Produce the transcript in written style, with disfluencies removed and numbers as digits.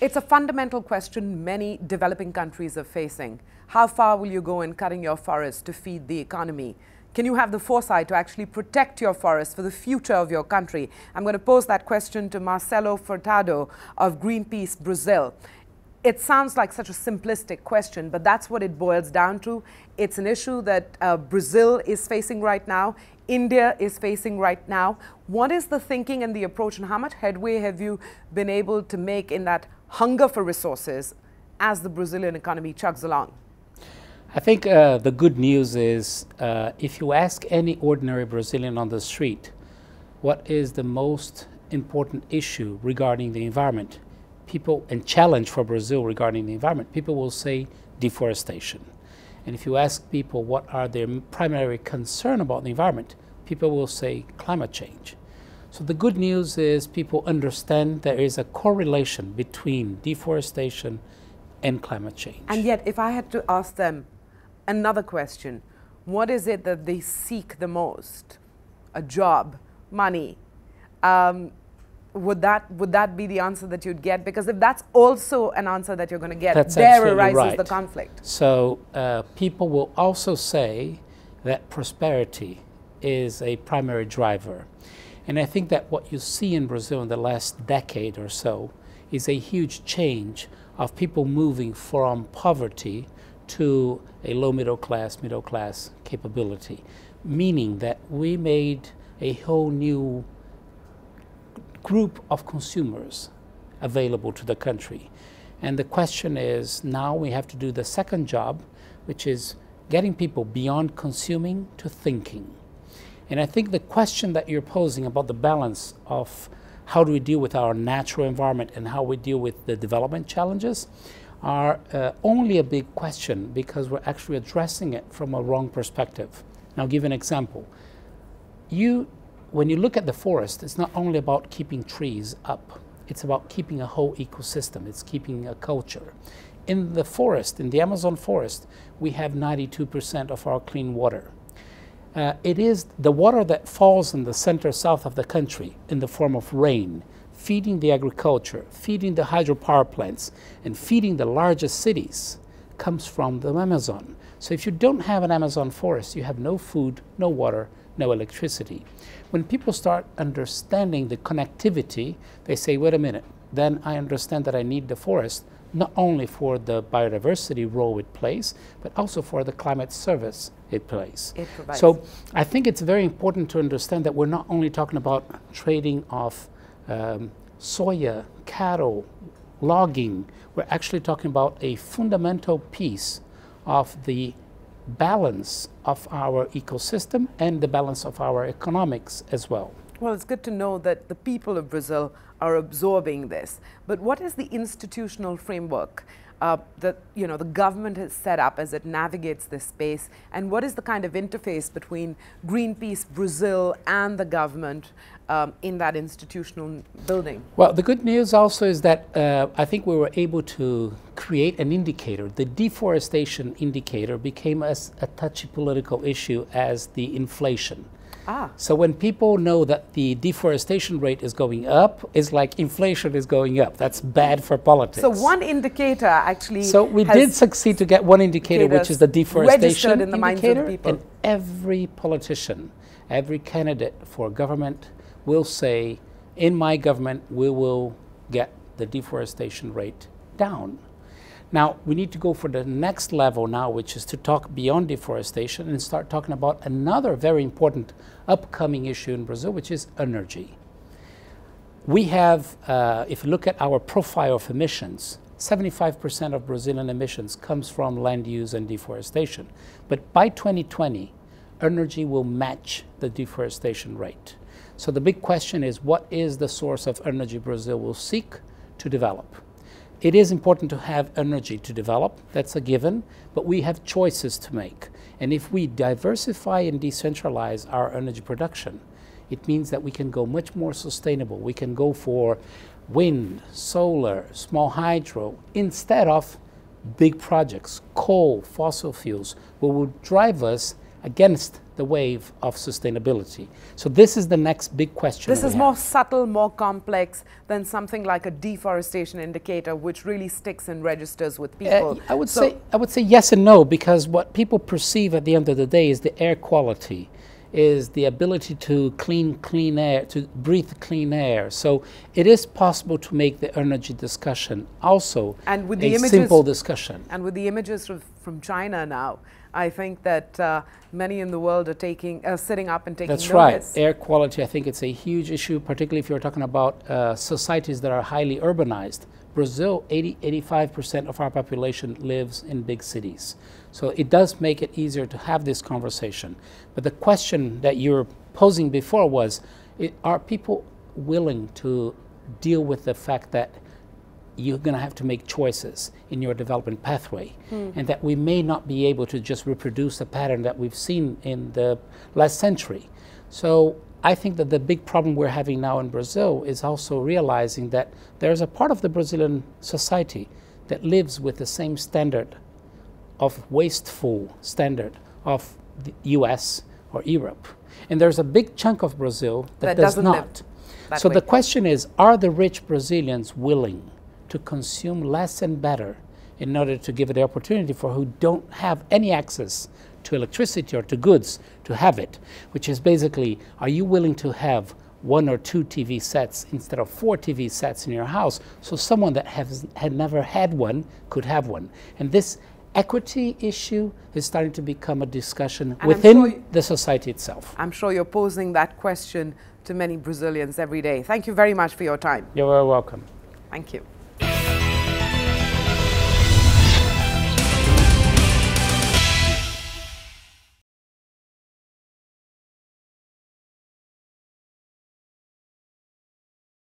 It's a fundamental question many developing countries are facing. How far will you go in cutting your forests to feed the economy? Can you have the foresight to actually protect your forests for the future of your country? I'm going to pose that question to Marcelo Furtado of Greenpeace Brazil. It sounds like such a simplistic question, but that's what it boils down to. It's an issue that Brazil is facing right now. India is facing right now. What is the thinking and the approach, and how much headway have you been able to make in that hunger for resources as the Brazilian economy chugs along? I think the good news is if you ask any ordinary Brazilian on the street what is the most important issue regarding the environment, people, and challenge for Brazil regarding the environment, people will say deforestation. And if you ask people what are their primary concern about the environment, people will say climate change. So the good news is people understand there is a correlation between deforestation and climate change. And yet, if I had to ask them another question, what is it that they seek the most? A job, money. Would that be the answer that you'd get? Because if that's also an answer that you're going to get, that's there arises right. the conflict. So people will also say that prosperity is a primary driver. And I think that what you see in Brazil in the last decade or so is a huge change of people moving from poverty to a low middle class capability, meaning that we made a whole new group of consumers available to the country. And the question is, now we have to do the second job, which is getting people beyond consuming to thinking. And I think the question that you're posing about the balance of how do we deal with our natural environment and how we deal with the development challenges are only a big question because we're actually addressing it from a wrong perspective. Now, I'll give an example. When you look at the forest, it's not only about keeping trees up, it's about keeping a whole ecosystem, it's keeping a culture. In the forest, in the Amazon forest, we have 92% of our clean water. It is the water that falls in the center south of the country in the form of rain, feeding the agriculture, feeding the hydropower plants, and feeding the largest cities comes from the Amazon. So if you don't have an Amazon forest, you have no food, no water, no electricity. When people start understanding the connectivity, they say, wait a minute, then I understand that I need the forest, not only for the biodiversity role it plays, but also for the climate service it plays. It provides. So I think it's very important to understand that we're not only talking about trading of soya, cattle, logging, we're actually talking about a fundamental piece of the balance of our ecosystem and the balance of our economics as well. Well, it's good to know that the people of Brazil are absorbing this. But what is the institutional framework that the government has set up as it navigates this space? And what is the kind of interface between Greenpeace Brazil and the government in that institutional building? Well, the good news also is that I think we were able to create an indicator. The deforestation indicator became as a touchy political issue as the inflation. So when people know that the deforestation rate is going up, it's like inflation is going up. That's bad for politics. So one indicator actually. So we did succeed to get one indicator, which is the deforestation in the minds of the people. And every politician, every candidate for government will say, in my government, we will get the deforestation rate down. Now, we need to go for the next level now, which is to talk beyond deforestation and start talking about another very important upcoming issue in Brazil, which is energy. We have, if you look at our profile of emissions, 75% of Brazilian emissions comes from land use and deforestation. But by 2020, energy will match the deforestation rate. So the big question is, what is the source of energy Brazil will seek to develop? It is important to have energy to develop, that's a given, but we have choices to make. And if we diversify and decentralize our energy production, it means that we can go much more sustainable. We can go for wind, solar, small hydro, instead of big projects, coal, fossil fuels, what will drive us against the wave of sustainability. So this is the next big question. This is more subtle, more complex than something like a deforestation indicator, which really sticks and registers with people. I would say yes and no, because what people perceive at the end of the day is the air quality, is the ability to clean air, to breathe clean air. So it is possible to make the energy discussion also and with the simple discussion. And with the images from China now, I think that many in the world are sitting up and taking notice. That's right. Air quality, I think it's a huge issue, particularly if you're talking about societies that are highly urbanized. Brazil, 85% of our population lives in big cities. So it does make it easier to have this conversation. But the question that you were posing before was, are people willing to deal with the fact that you're going to have to make choices in your development pathway, and that we may not be able to just reproduce a pattern that we've seen in the last century. So I think that the big problem we're having now in Brazil is also realizing that there's a part of the Brazilian society that lives with the same standard of wasteful standard of the US or Europe. And there's a big chunk of Brazil that does not. So the question is, are the rich Brazilians willing to consume less and better in order to give it the opportunity for who don't have any access to electricity or to goods to have it, which is basically, are you willing to have 1 or 2 TV sets instead of 4 TV sets in your house, so someone that had never had one could have one? And this equity issue is starting to become a discussion within the society itself. I'm sure you're posing that question to many Brazilians every day. Thank you very much for your time. You're very welcome. Thank you.